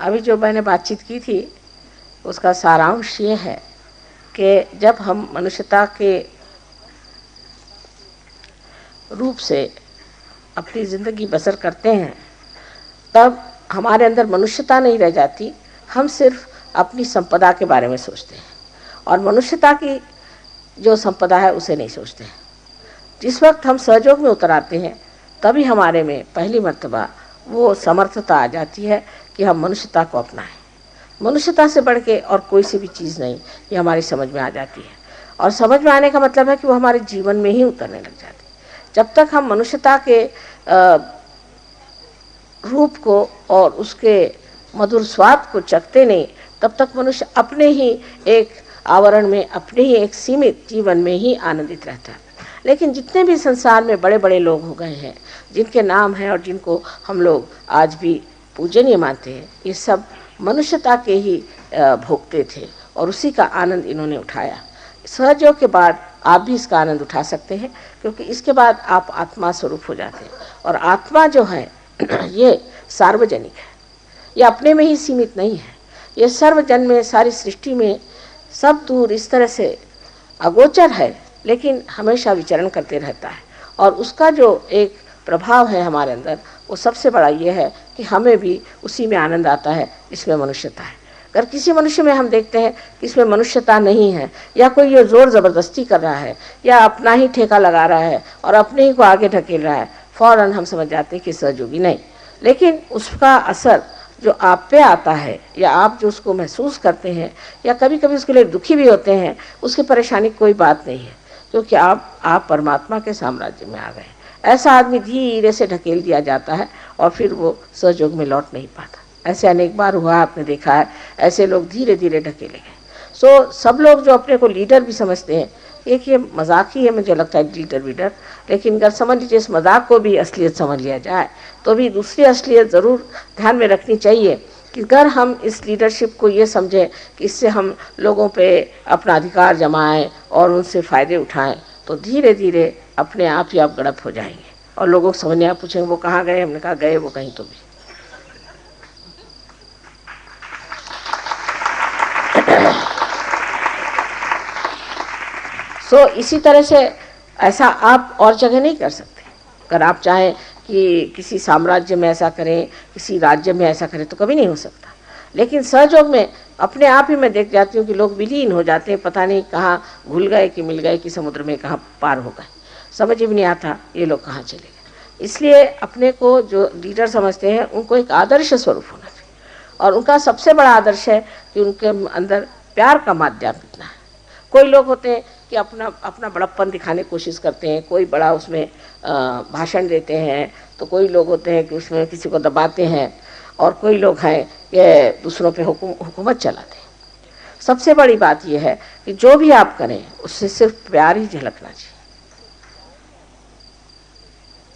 अभी जो मैंने बातचीत की थी उसका सारांश ये है कि जब हम मनुष्यता के रूप से अपनी ज़िंदगी बसर करते हैं तब हमारे अंदर मनुष्यता नहीं रह जाती, हम सिर्फ अपनी संपदा के बारे में सोचते हैं और मनुष्यता की जो संपदा है उसे नहीं सोचते हैं। जिस वक्त हम सहयोग में उतर आते हैं तभी हमारे में पहली मर्तबा वो समर्थता आ जाती है कि हम मनुष्यता को अपनाएं। मनुष्यता से बढ़ के और कोई सी भी चीज़ नहीं, ये हमारी समझ में आ जाती है। और समझ में आने का मतलब है कि वो हमारे जीवन में ही उतरने लग जाती है। जब तक हम मनुष्यता के रूप को और उसके मधुर स्वाद को चखते नहीं, तब तक मनुष्य अपने ही एक आवरण में, अपने ही एक सीमित जीवन में ही आनंदित रहता है। लेकिन जितने भी संसार में बड़े बड़े लोग हो गए हैं, जिनके नाम हैं और जिनको हम लोग आज भी पूजनीय मानते हैं, ये सब मनुष्यता के ही भोगते थे और उसी का आनंद इन्होंने उठाया। सहयोग के बाद आप भी इसका आनंद उठा सकते हैं, क्योंकि इसके बाद आप आत्मा स्वरूप हो जाते हैं। और आत्मा जो है ये सार्वजनिक है, ये अपने में ही सीमित नहीं है, ये सर्वजन में, सारी सृष्टि में सब दूर इस तरह से अगोचर है, लेकिन हमेशा विचरण करते रहता है। और उसका जो एक प्रभाव है हमारे अंदर, वो सबसे बड़ा ये है कि हमें भी उसी में आनंद आता है जिसमें मनुष्यता है। अगर किसी मनुष्य में हम देखते हैं कि इसमें मनुष्यता नहीं है, या कोई ये जोर ज़बरदस्ती कर रहा है, या अपना ही ठेका लगा रहा है और अपने ही को आगे ढकेल रहा है, फ़ौरन हम समझ जाते हैं कि सहयोगी नहीं। लेकिन उसका असर जो आप पे आता है, या आप जो उसको महसूस करते हैं, या कभी कभी उसके लिए दुखी भी होते हैं, उसकी परेशानी कोई बात नहीं है, क्योंकि आप परमात्मा के साम्राज्य में आ गए। ऐसा आदमी धीरे से ढकेल दिया जाता है और फिर वो सहयोग में लौट नहीं पाता। ऐसे अनेक बार हुआ, आपने देखा है, ऐसे लोग धीरे धीरे ढकेले गए। सब लोग जो अपने को लीडर भी समझते हैं, एक ये मजाक ही है मुझे लगता है लीडर वीडर, लेकिन अगर समझ लीजिए इस मजाक को भी असलियत समझ लिया जाए तो भी दूसरी असलियत ज़रूर ध्यान में रखनी चाहिए कि अगर हम इस लीडरशिप को ये समझें कि इससे हम लोगों पे अपना अधिकार जमाएं और उनसे फ़ायदे उठाएं, तो धीरे धीरे अपने आप ही आप गड़प हो जाएंगे और लोगों को समझने आप पूछेंगे वो कहाँ गए, हमने कहा गए वो कहीं तो भी। इसी तरह से ऐसा आप और जगह नहीं कर सकते। अगर आप चाहें कि किसी साम्राज्य में ऐसा करें, किसी राज्य में ऐसा करें, तो कभी नहीं हो सकता। लेकिन सहयोग में अपने आप ही मैं देख जाती हूँ कि लोग विलीन हो जाते हैं, पता नहीं कहाँ घुल गए कि मिल गए कि समुद्र में कहाँ पार हो गए, समझ भी नहीं आता ये लोग कहाँ चले गए। इसलिए अपने को जो लीडर समझते हैं उनको एक आदर्श स्वरूप होना चाहिए, और उनका सबसे बड़ा आदर्श है कि उनके अंदर प्यार का माध्यम कितना है। कोई लोग होते हैं कि अपना बड़प्पन दिखाने की कोशिश करते हैं, कोई बड़ा उसमें भाषण देते हैं, तो कोई लोग होते हैं कि उसमें किसी को दबाते हैं, और कोई लोग हैं कि दूसरों पे हुकूमत चलाते हैं। सबसे बड़ी बात यह है कि जो भी आप करें उससे सिर्फ प्यार ही झलकना चाहिए,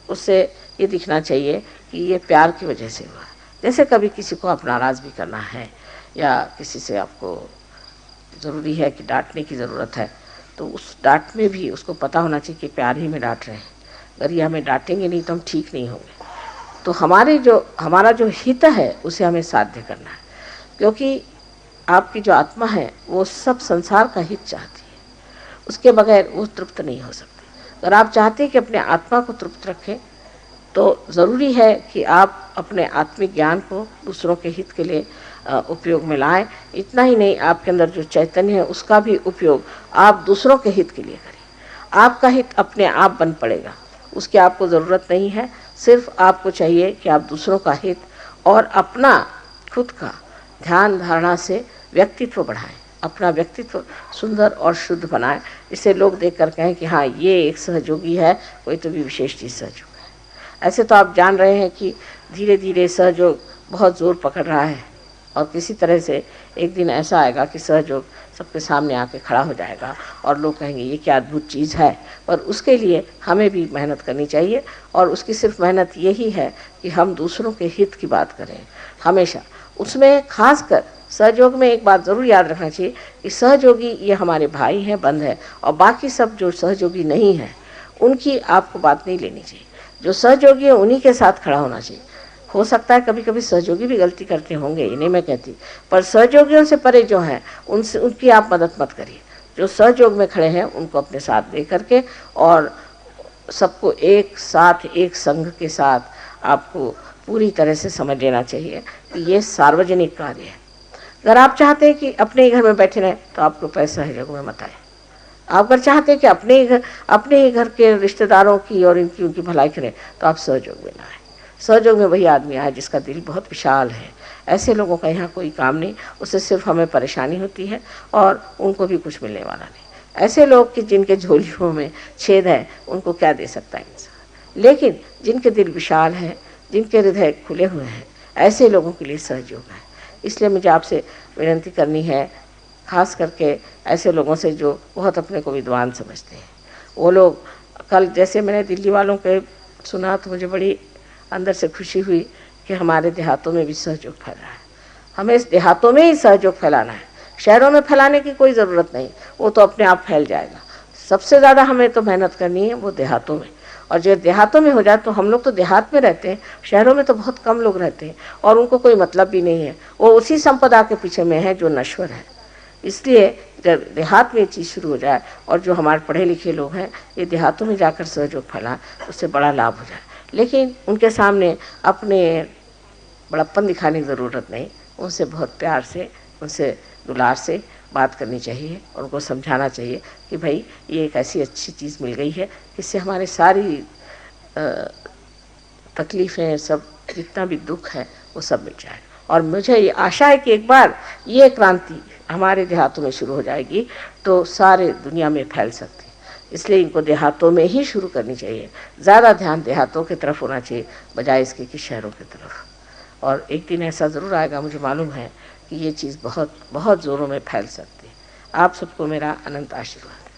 उससे ये दिखना चाहिए कि ये प्यार की वजह से हुआ। जैसे कभी किसी को आप नाराज़ भी करना है, या किसी से आपको ज़रूरी है कि डांटने की ज़रूरत है, तो उस डांट में भी उसको पता होना चाहिए कि प्यार ही में डांट रहे हैं। अगर ये हमें डांटेंगे नहीं तो हम ठीक नहीं होंगे। तो हमारा जो हित है उसे हमें साध्य करना है, क्योंकि आपकी जो आत्मा है वो सब संसार का हित चाहती है, उसके बगैर वो तृप्त नहीं हो सकती। अगर आप चाहते हैं कि अपने आत्मा को तृप्त रखें, तो ज़रूरी है कि आप अपने आत्मिक ज्ञान को दूसरों के हित के लिए उपयोग में लाएं। इतना ही नहीं, आपके अंदर जो चैतन्य है उसका भी उपयोग आप दूसरों के हित के लिए करें। आपका हित अपने आप बन पड़ेगा, उसकी आपको ज़रूरत नहीं है। सिर्फ आपको चाहिए कि आप दूसरों का हित और अपना खुद का ध्यान धारणा से व्यक्तित्व बढ़ाएं, अपना व्यक्तित्व सुंदर और शुद्ध बनाएं, इससे लोग देख कर कहें कि हाँ ये एक सहयोगी है, कोई तो भी विशेष चीज़ सहयोग है। ऐसे तो आप जान रहे हैं कि धीरे धीरे सहयोग बहुत ज़ोर पकड़ रहा है, और किसी तरह से एक दिन ऐसा आएगा कि सहयोग सबके सामने आके खड़ा हो जाएगा और लोग कहेंगे ये क्या अद्भुत चीज़ है। पर उसके लिए हमें भी मेहनत करनी चाहिए, और उसकी सिर्फ मेहनत यही है कि हम दूसरों के हित की बात करें हमेशा। उसमें खासकर सहयोग में एक बात ज़रूर याद रखना चाहिए कि सहयोगी ये हमारे भाई हैं, बंद है, और बाकी सब जो सहयोगी नहीं हैं उनकी आपको बात नहीं लेनी चाहिए। जो सहयोगी है उन्हीं के साथ खड़ा होना चाहिए। हो सकता है कभी कभी सहयोगी भी गलती करते होंगे, ये नहीं मैं कहती, पर सहयोगियों से परे जो हैं उनसे उनकी आप मदद मत करिए। जो सहयोग में खड़े हैं उनको अपने साथ दे करके और सबको एक साथ एक संघ के साथ आपको पूरी तरह से समझ लेना चाहिए कि ये सार्वजनिक कार्य है। अगर आप चाहते हैं कि अपने ही घर में बैठे रहें तो आपको पैसा है जगह में मत आए। आप अगर चाहते हैं कि अपने ही घर के रिश्तेदारों की और इनकी उनकी भलाई करें तो आप सहयोग में ना आए। सहयोग में वही आदमी आए जिसका दिल बहुत विशाल है। ऐसे लोगों का यहाँ कोई काम नहीं, उससे सिर्फ हमें परेशानी होती है और उनको भी कुछ मिलने वाला नहीं। ऐसे लोग कि जिनके झोलियों में छेद है उनको क्या दे सकता है इंसान, लेकिन जिनके दिल विशाल हैं, जिनके हृदय खुले हुए हैं, ऐसे लोगों के लिए सहयोग है। इसलिए मुझे आपसे विनती करनी है, खास करके ऐसे लोगों से जो बहुत अपने को विद्वान समझते हैं। वो लोग कल जैसे मैंने दिल्ली वालों के सुना तो मुझे बड़ी अंदर से खुशी हुई कि हमारे देहातों में भी सहयोग फैल रहा है। हमें इस देहातों में ही सहयोग फैलाना है, शहरों में फैलाने की कोई ज़रूरत नहीं, वो तो अपने आप फैल जाएगा। सबसे ज़्यादा हमें तो मेहनत करनी है वो देहातों में, और जो देहातों में हो जाए तो हम लोग तो देहात में रहते हैं, शहरों में तो बहुत कम लोग रहते हैं और उनको कोई मतलब भी नहीं है, वो उसी संपदा के पीछे में है जो नश्वर है। इसलिए जब देहात में ये चीज़ शुरू हो जाए और जो हमारे पढ़े लिखे लोग हैं ये देहातों में जाकर सहयोग फैला, उससे बड़ा लाभ हो जाए। लेकिन उनके सामने अपने बड़प्पन दिखाने की ज़रूरत नहीं, उनसे बहुत प्यार से, उनसे दुलार से बात करनी चाहिए और उनको समझाना चाहिए कि भाई ये एक ऐसी अच्छी चीज़ मिल गई है, इससे हमारे सारी तकलीफ़ें, सब जितना भी दुख है वो सब मिट जाए। और मुझे ये आशा है कि एक बार ये क्रांति हमारे देहातों में शुरू हो जाएगी तो सारे दुनिया में फैल सकती है। इसलिए इनको देहातों में ही शुरू करनी चाहिए, ज़्यादा ध्यान देहातों की तरफ होना चाहिए बजाय इसके कि शहरों की तरफ। और एक दिन ऐसा ज़रूर आएगा, मुझे मालूम है कि ये चीज़ बहुत बहुत ज़ोरों में फैल सकती है। आप सबको मेरा अनंत आशीर्वाद।